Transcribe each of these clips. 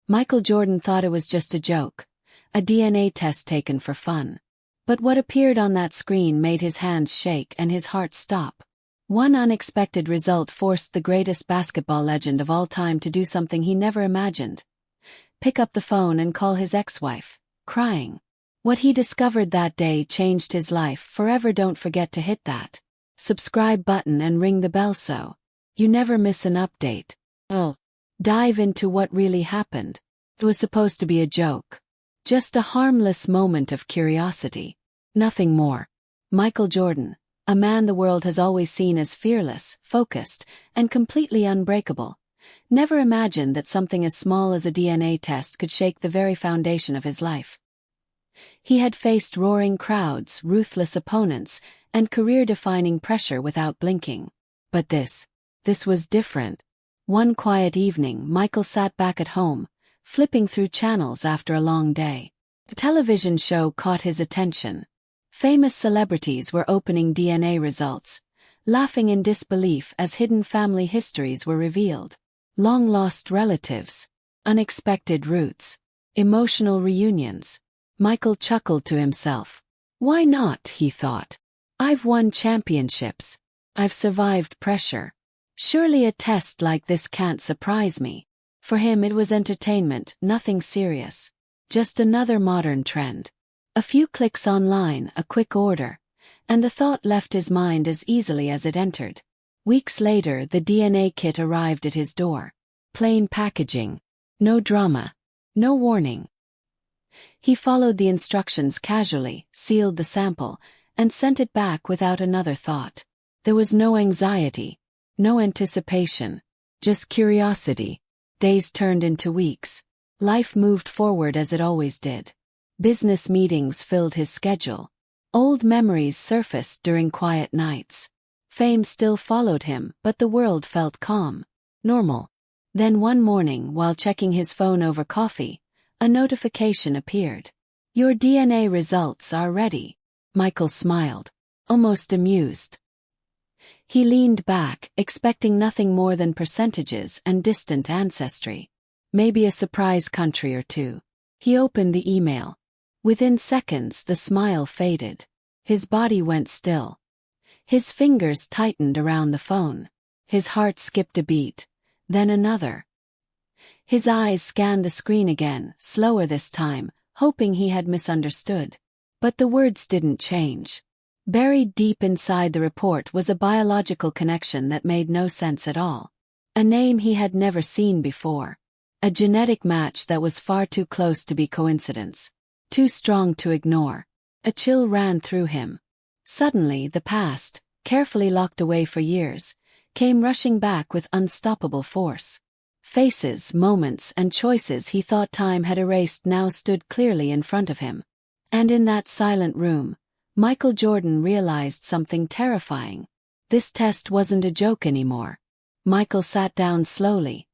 Michael Jordan thought it was just a joke, a DNA test taken for fun. But what appeared on that screen made his hands shake and his heart stop. One unexpected result forced the greatest basketball legend of all time to do something he never imagined. Pick up the phone and call his ex-wife, crying. What he discovered that day changed his life forever. Don't forget to hit that subscribe button and ring the bell so you never miss an update. Dive into what really happened. It was supposed to be a joke. Just a harmless moment of curiosity. Nothing more. Michael Jordan, a man the world has always seen as fearless, focused, and completely unbreakable, never imagined that something as small as a DNA test could shake the very foundation of his life. He had faced roaring crowds, ruthless opponents, and career-defining pressure without blinking. But this was different. One quiet evening, Michael sat back at home, flipping through channels after a long day. A television show caught his attention. Famous celebrities were opening DNA results, laughing in disbelief as hidden family histories were revealed. Long-lost relatives, unexpected roots, emotional reunions. Michael chuckled to himself. Why not, he thought. I've won championships. I've survived pressure. Surely a test like this can't surprise me. For him it was entertainment, nothing serious. Just another modern trend. A few clicks online, a quick order, and the thought left his mind as easily as it entered. Weeks later, the DNA kit arrived at his door. Plain packaging. No drama. No warning. He followed the instructions casually, sealed the sample, and sent it back without another thought. There was no anxiety, no anticipation, just curiosity. Days turned into weeks. Life moved forward as it always did. Business meetings filled his schedule. Old memories surfaced during quiet nights. Fame still followed him, but the world felt calm, normal. Then one morning, while checking his phone over coffee, a notification appeared. Your DNA results are ready. Michael smiled, almost amused. He leaned back, expecting nothing more than percentages and distant ancestry. Maybe a surprise country or two. He opened the email. Within seconds, the smile faded. His body went still. His fingers tightened around the phone. His heart skipped a beat, then another. His eyes scanned the screen again, slower this time, hoping he had misunderstood. But the words didn't change. Buried deep inside the report was a biological connection that made no sense at all. A name he had never seen before. A genetic match that was far too close to be coincidence. Too strong to ignore. A chill ran through him. Suddenly, the past, carefully locked away for years, came rushing back with unstoppable force. Faces, moments, and choices he thought time had erased now stood clearly in front of him. And in that silent room, Michael Jordan realized something terrifying. This test wasn't a joke anymore. Michael sat down slowly,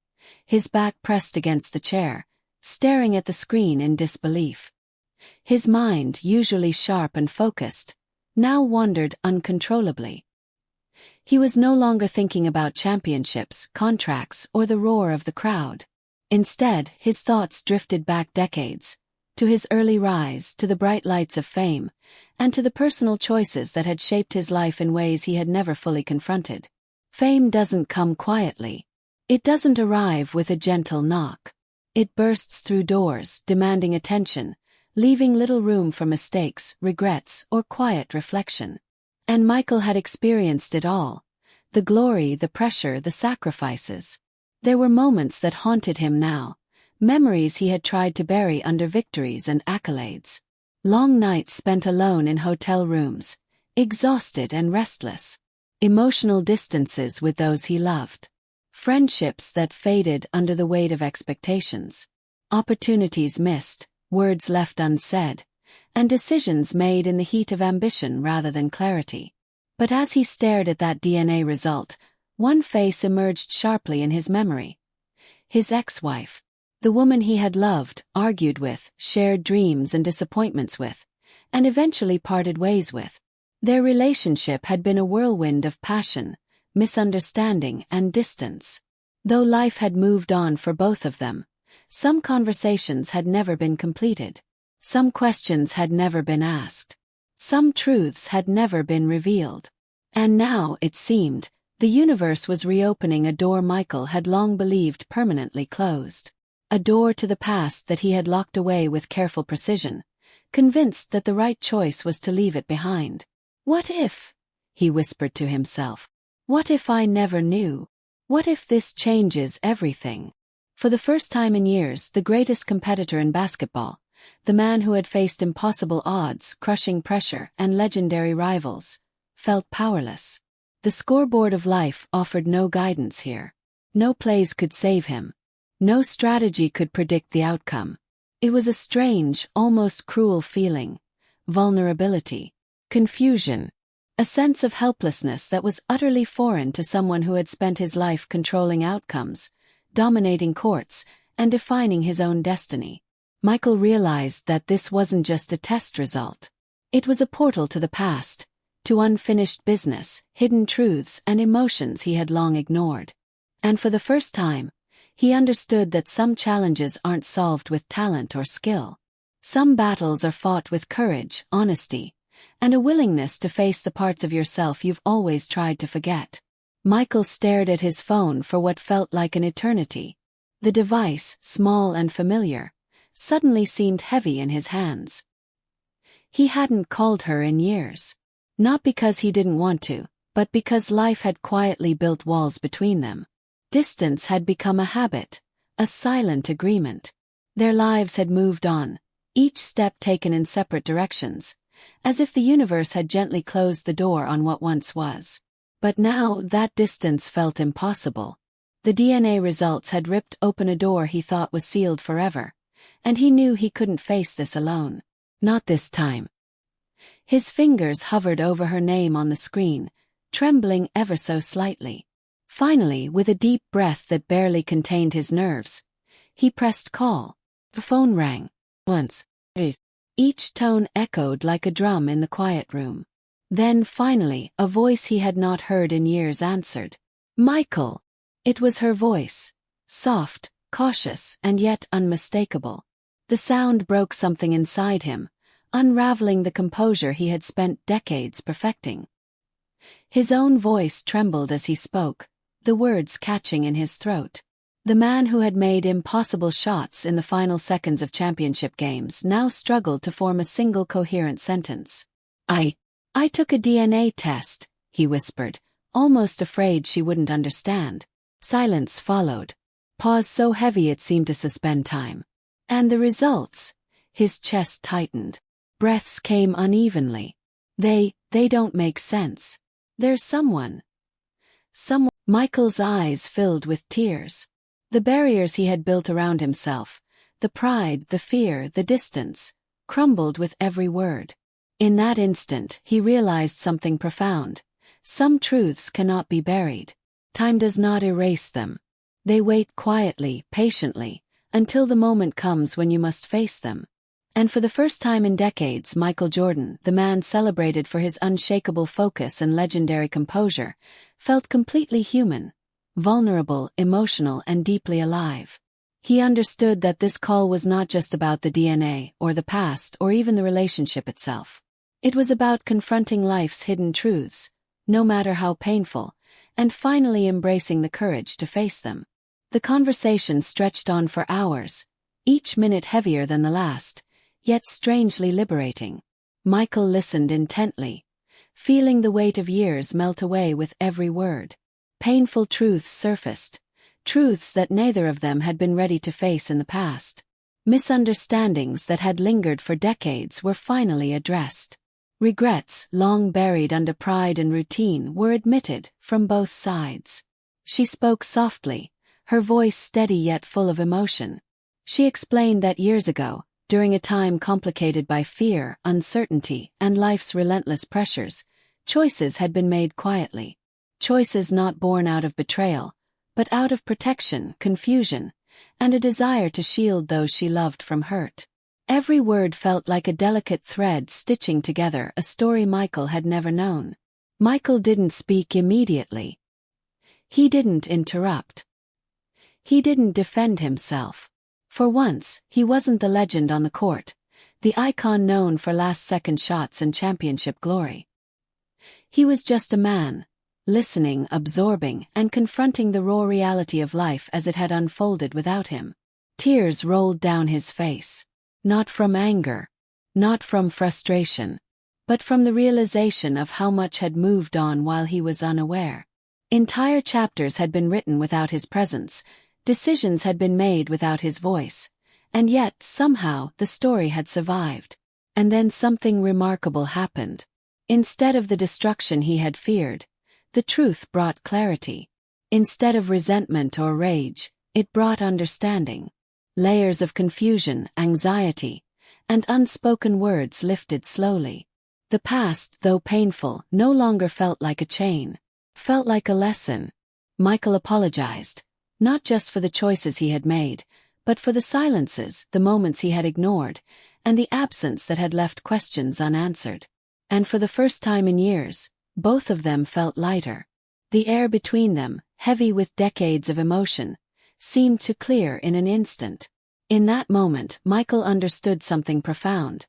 his back pressed against the chair, staring at the screen in disbelief. His mind, usually sharp and focused, now wandered uncontrollably. He was no longer thinking about championships, contracts, or the roar of the crowd. Instead, his thoughts drifted back decades, to his early rise, to the bright lights of fame, and to the personal choices that had shaped his life in ways he had never fully confronted. Fame doesn't come quietly. It doesn't arrive with a gentle knock. It bursts through doors, demanding attention, leaving little room for mistakes, regrets, or quiet reflection. And Michael had experienced it all. The glory, the pressure, the sacrifices. There were moments that haunted him now, memories he had tried to bury under victories and accolades. Long nights spent alone in hotel rooms, exhausted and restless. Emotional distances with those he loved. Friendships that faded under the weight of expectations. Opportunities missed, words left unsaid, and decisions made in the heat of ambition rather than clarity. But as he stared at that DNA result, one face emerged sharply in his memory. His ex-wife. The woman he had loved, argued with, shared dreams and disappointments with, and eventually parted ways with. Their relationship had been a whirlwind of passion, misunderstanding, and distance. Though life had moved on for both of them, Some conversations had never been completed. Some questions had never been asked. Some truths had never been revealed. And now, it seemed, the universe was reopening a door Michael had long believed permanently closed. A door to the past that he had locked away with careful precision, convinced that the right choice was to leave it behind. What if? He whispered to himself. What if I never knew? What if this changes everything? For the first time in years, the greatest competitor in basketball, the man who had faced impossible odds, crushing pressure, and legendary rivals, felt powerless. The scoreboard of life offered no guidance here. No plays could save him. No strategy could predict the outcome. It was a strange, almost cruel feeling. Vulnerability. Confusion. A sense of helplessness that was utterly foreign to someone who had spent his life controlling outcomes, dominating courts, and defining his own destiny. Michael realized that this wasn't just a test result. It was a portal to the past, to unfinished business, hidden truths, and emotions he had long ignored. And for the first time, he understood that some challenges aren't solved with talent or skill. Some battles are fought with courage, honesty, and a willingness to face the parts of yourself you've always tried to forget. Michael stared at his phone for what felt like an eternity. The device, small and familiar, suddenly seemed heavy in his hands. He hadn't called her in years. Not because he didn't want to, but because life had quietly built walls between them. Distance had become a habit, a silent agreement. Their lives had moved on, each step taken in separate directions, as if the universe had gently closed the door on what once was. But now that distance felt impossible. The DNA results had ripped open a door he thought was sealed forever, and he knew he couldn't face this alone. Not this time. His fingers hovered over her name on the screen, trembling ever so slightly. Finally, with a deep breath that barely contained his nerves, he pressed call. The phone rang. Once. Each tone echoed like a drum in the quiet room. Then, finally, a voice he had not heard in years answered. Michael! It was her voice. Soft, cautious, and yet unmistakable. The sound broke something inside him, unraveling the composure he had spent decades perfecting. His own voice trembled as he spoke, the words catching in his throat. The man who had made impossible shots in the final seconds of championship games now struggled to form a single coherent sentence. I took a DNA test, he whispered, almost afraid she wouldn't understand. Silence followed. Pause so heavy it seemed to suspend time. And the results? His chest tightened. Breaths came unevenly. They don't make sense. There's someone. Michael's eyes filled with tears. The barriers he had built around himself, the pride, the fear, the distance, crumbled with every word. In that instant, he realized something profound. Some truths cannot be buried. Time does not erase them. They wait quietly, patiently, until the moment comes when you must face them. And for the first time in decades, Michael Jordan, the man celebrated for his unshakable focus and legendary composure, felt completely human, vulnerable, emotional, and deeply alive. He understood that this call was not just about the DNA, or the past, or even the relationship itself. It was about confronting life's hidden truths, no matter how painful, and finally embracing the courage to face them. The conversation stretched on for hours, each minute heavier than the last, yet strangely liberating. Michael listened intently, feeling the weight of years melt away with every word. Painful truths surfaced, truths that neither of them had been ready to face in the past. Misunderstandings that had lingered for decades were finally addressed. Regrets, long buried under pride and routine, were admitted from both sides. She spoke softly, her voice steady yet full of emotion. She explained that years ago, during a time complicated by fear, uncertainty, and life's relentless pressures, choices had been made quietly. Choices not born out of betrayal, but out of protection, confusion, and a desire to shield those she loved from hurt. Every word felt like a delicate thread stitching together a story Michael had never known. Michael didn't speak immediately. He didn't interrupt. He didn't defend himself. For once, he wasn't the legend on the court, the icon known for last-second shots and championship glory. He was just a man, listening, absorbing, and confronting the raw reality of life as it had unfolded without him. Tears rolled down his face. Not from anger, not from frustration, but from the realization of how much had moved on while he was unaware. Entire chapters had been written without his presence, decisions had been made without his voice, and yet, somehow, the story had survived. And then something remarkable happened. Instead of the destruction he had feared, the truth brought clarity. Instead of resentment or rage, it brought understanding. Layers of confusion, anxiety, and unspoken words lifted slowly. The past, though painful, no longer felt like a chain. Felt like a lesson. Michael apologized, not just for the choices he had made, but for the silences, the moments he had ignored, and the absence that had left questions unanswered. And for the first time in years, both of them felt lighter. The air between them, heavy with decades of emotion, seemed to clear in an instant. In that moment, Michael understood something profound.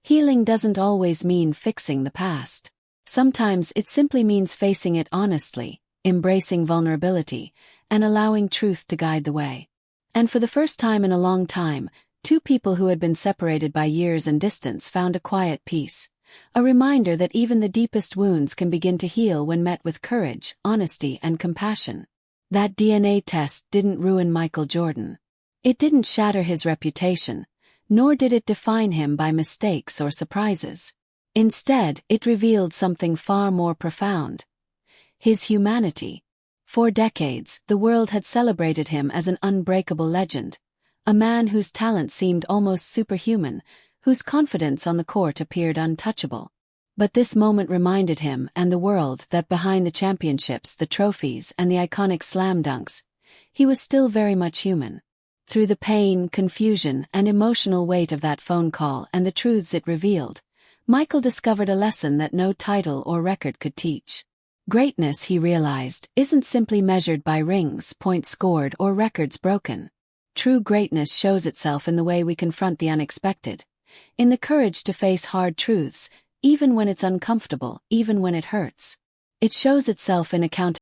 Healing doesn't always mean fixing the past. Sometimes it simply means facing it honestly, embracing vulnerability, and allowing truth to guide the way. And for the first time in a long time, two people who had been separated by years and distance found a quiet peace. A reminder that even the deepest wounds can begin to heal when met with courage, honesty, and compassion. That DNA test didn't ruin Michael Jordan. It didn't shatter his reputation, nor did it define him by mistakes or surprises. Instead, it revealed something far more profound. His humanity. For decades, the world had celebrated him as an unbreakable legend, a man whose talent seemed almost superhuman, whose confidence on the court appeared untouchable. But this moment reminded him and the world that behind the championships, the trophies, and the iconic slam dunks, he was still very much human. Through the pain, confusion, and emotional weight of that phone call and the truths it revealed, Michael discovered a lesson that no title or record could teach. Greatness, he realized, isn't simply measured by rings, points scored, or records broken. True greatness shows itself in the way we confront the unexpected, in the courage to face hard truths, even when it's uncomfortable, even when it hurts. It shows itself in accountability.